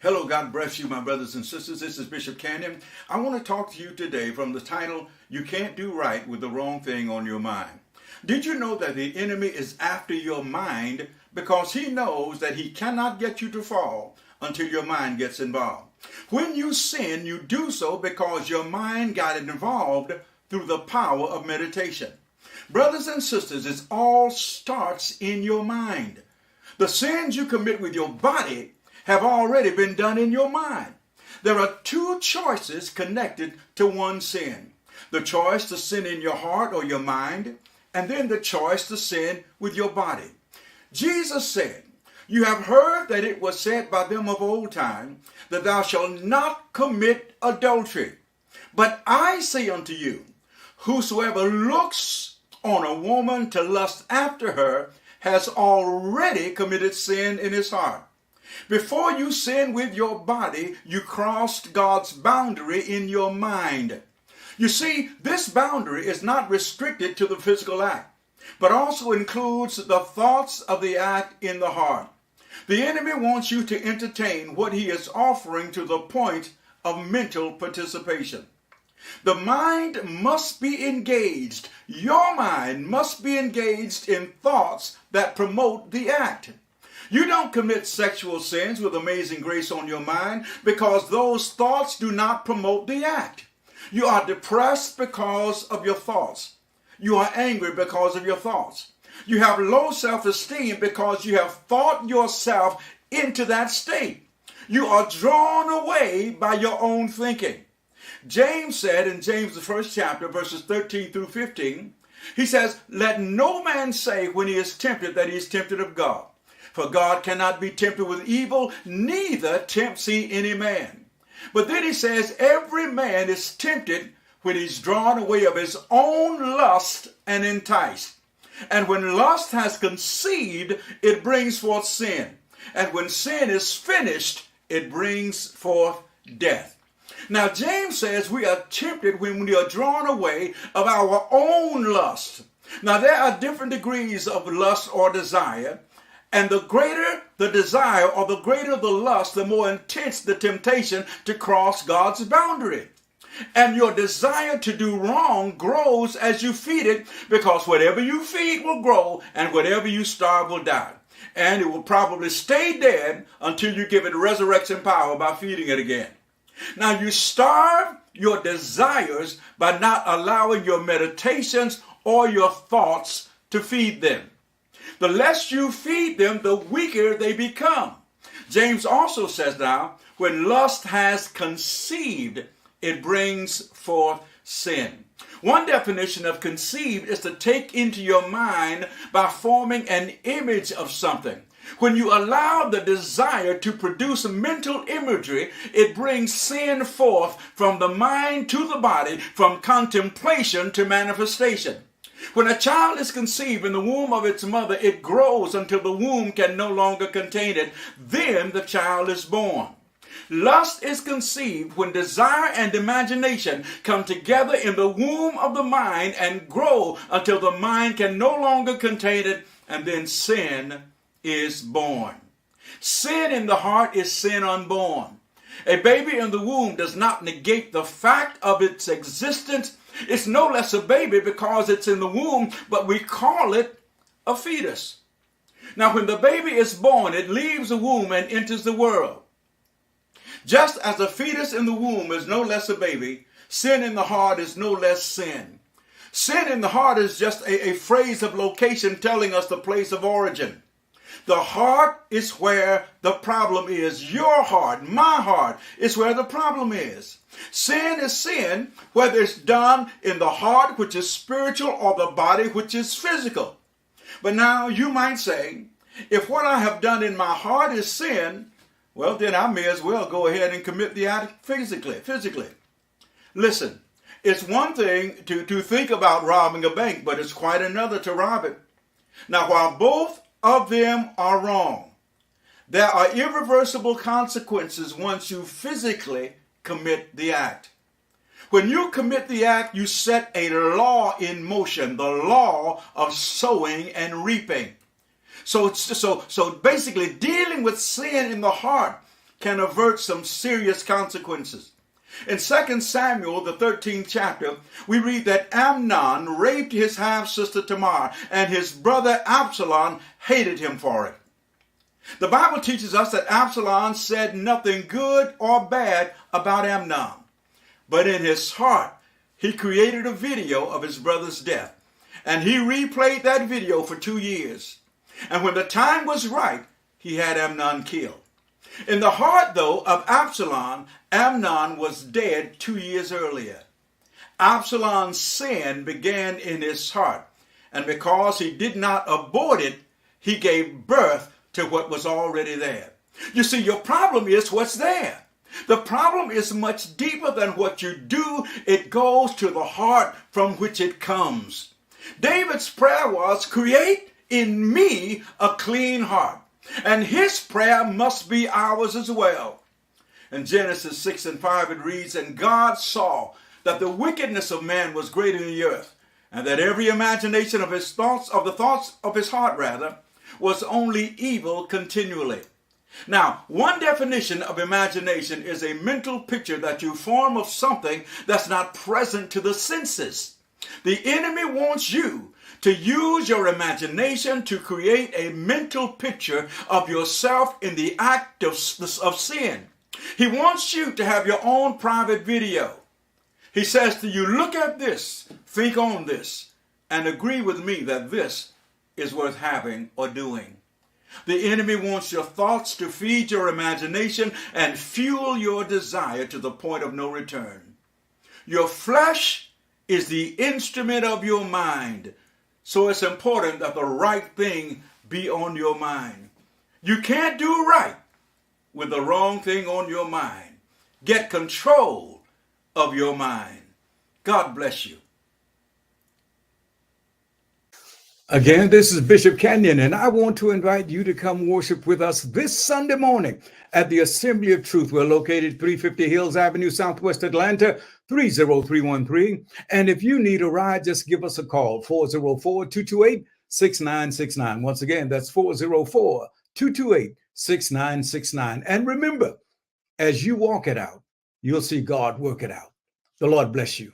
Hello, God bless you, my brothers and sisters. This is Bishop Canyon. I want to talk to you today from the title, You Can't Do Right with the Wrong Thing on Your Mind. Did you know that the enemy is after your mind because he knows that he cannot get you to fall until your mind gets involved? When you sin, you do so because your mind got involved through the power of meditation. Brothers and sisters, it all starts in your mind. The sins you commit with your body have already been done in your mind. There are two choices connected to one sin. The choice to sin in your heart or your mind, and then the choice to sin with your body. Jesus said, "You have heard that it was said by them of old time, that thou shalt not commit adultery. But I say unto you, whosoever looks on a woman to lust after her has already committed sin in his heart." Before you sin with your body, you crossed God's boundary in your mind. You see, this boundary is not restricted to the physical act, but also includes the thoughts of the act in the heart. The enemy wants you to entertain what he is offering to the point of mental participation. The mind must be engaged. Your mind must be engaged in thoughts that promote the act. You don't commit sexual sins with amazing grace on your mind because those thoughts do not promote the act. You are depressed because of your thoughts. You are angry because of your thoughts. You have low self-esteem because you have thought yourself into that state. You are drawn away by your own thinking. James said in James, the first chapter, verses 13 through 15, he says, "Let no man say when he is tempted that he is tempted of God. For God cannot be tempted with evil, neither tempts he any man." But then he says, every man is tempted when he's drawn away of his own lust and enticed. And when lust has conceived, it brings forth sin. And when sin is finished, it brings forth death. Now, James says we are tempted when we are drawn away of our own lust. Now, there are different degrees of lust or desire. And the greater the desire or the greater the lust, the more intense the temptation to cross God's boundary. And your desire to do wrong grows as you feed it, because whatever you feed will grow and whatever you starve will die. And it will probably stay dead until you give it resurrection power by feeding it again. Now you starve your desires by not allowing your meditations or your thoughts to feed them. The less you feed them, the weaker they become. James also says now, when lust has conceived, it brings forth sin. One definition of conceived is to take into your mind by forming an image of something. When you allow the desire to produce mental imagery, it brings sin forth from the mind to the body, from contemplation to manifestation. When a child is conceived in the womb of its mother, it grows until the womb can no longer contain it. Then the child is born. Lust is conceived when desire and imagination come together in the womb of the mind and grow until the mind can no longer contain it, and then sin is born. Sin in the heart is sin unborn. A baby in the womb does not negate the fact of its existence. It's no less a baby because it's in the womb, but we call it a fetus. Now, when the baby is born, it leaves the womb and enters the world. Just as a fetus in the womb is no less a baby, sin in the heart is no less sin. Sin in the heart is just a phrase of location telling us the place of origin. The heart is where the problem is. Your heart, my heart, is where the problem is. Sin is sin, whether it's done in the heart, which is spiritual, or the body, which is physical. But now you might say, if what I have done in my heart is sin, well, then I may as well go ahead and commit the act physically. Listen, it's one thing to think about robbing a bank, but it's quite another to rob it. Now, while both of them are wrong, there are irreversible consequences once you physically commit the act. When you commit the act, you set a law in motion, the law of sowing and reaping. So basically, dealing with sin in the heart can avert some serious consequences. In 2 Samuel, the 13th chapter, we read that Amnon raped his half-sister Tamar, and his brother Absalom hated him for it. The Bible teaches us that Absalom said nothing good or bad about Amnon, but in his heart, he created a video of his brother's death, and he replayed that video for 2 years. And when the time was right, he had Amnon killed. In the heart, though, of Absalom, Amnon was dead 2 years earlier. Absalom's sin began in his heart, and because he did not abort it, he gave birth to what was already there. You see, your problem is what's there. The problem is much deeper than what you do. It goes to the heart from which it comes. David's prayer was, create in me a clean heart. And his prayer must be ours as well. In Genesis 6:5 it reads, and God saw that the wickedness of man was great in the earth, and that every imagination of his thoughts, of the thoughts of his heart rather, was only evil continually. Now, one definition of imagination is a mental picture that you form of something that's not present to the senses. The enemy wants you to use your imagination to create a mental picture of yourself in the act of sin. He wants you to have your own private video. He says to you, look at this, think on this, and agree with me that this is worth having or doing. The enemy wants your thoughts to feed your imagination and fuel your desire to the point of no return. Your flesh is the instrument of your mind, so it's important that the right thing be on your mind. You can't do right with the wrong thing on your mind. Get control of your mind. God bless you. Again, this is Bishop Kenyon, and I want to invite you to come worship with us this Sunday morning at the Assembly of Truth. We're located 350 Hills Avenue, Southwest Atlanta, 30313. And if you need a ride, just give us a call, 404-228-6969. Once again, that's 404-228-6969. And remember, as you walk it out, you'll see God work it out. The Lord bless you.